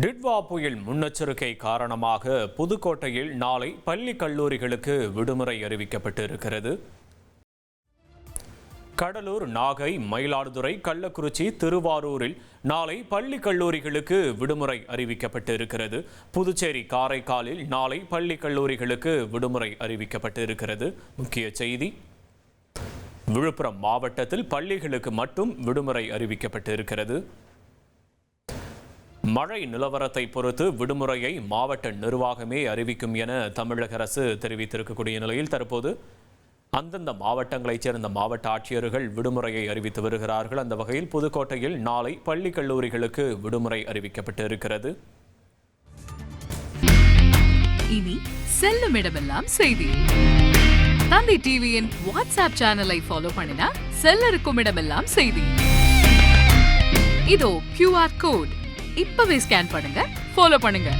டிட்வா புயல் முன்னெச்சரிக்கை காரணமாக புதுக்கோட்டையில் நாளை பள்ளி கல்லூரிகளுக்கு விடுமுறை அறிவிக்கப்பட்டு இருக்கிறது. கடலூர், நாகை, மயிலாடுதுறை, கள்ளக்குறிச்சி, திருவாரூரில் நாளை பள்ளி கல்லூரிகளுக்கு விடுமுறை அறிவிக்கப்பட்டு இருக்கிறது. புதுச்சேரி, காரைக்காலில் நாளை பள்ளி கல்லூரிகளுக்கு விடுமுறை அறிவிக்கப்பட்டு இருக்கிறது. முக்கிய செய்தி: விழுப்புரம் மாவட்டத்தில் பள்ளிகளுக்கு மட்டும் விடுமுறை அறிவிக்கப்பட்டு இருக்கிறது. மழை நிலவரத்தை பொறுத்து விடுமுறையை மாவட்ட நிர்வாகமே அறிவிக்கும் என தமிழக அரசு தெரிவித்திருக்கக்கூடிய நிலையில் தற்போது அந்தந்த மாவட்டங்களைச் சேர்ந்த மாவட்ட ஆட்சியர்கள் விடுமுறையை அறிவித்து வருகிறார்கள். அந்த வகையில் புதுக்கோட்டையில் நாளை பள்ளி கல்லூரிகளுக்கு விடுமுறை அறிவிக்கப்பட்டு இருக்கிறது. இனி செல்லும் இடமெல்லாம் செய்தி. தந்தை டிவியின் வாட்ஸ்அப் சேனலை ஃபாலோ பண்ணினா செல்ல இருக்கும் இடமெல்லாம் செய்தி. இதோ QR கோட் இப்பவே ஸ்கேன் பண்ணுங்க, ஃபாலோ பண்ணுங்க.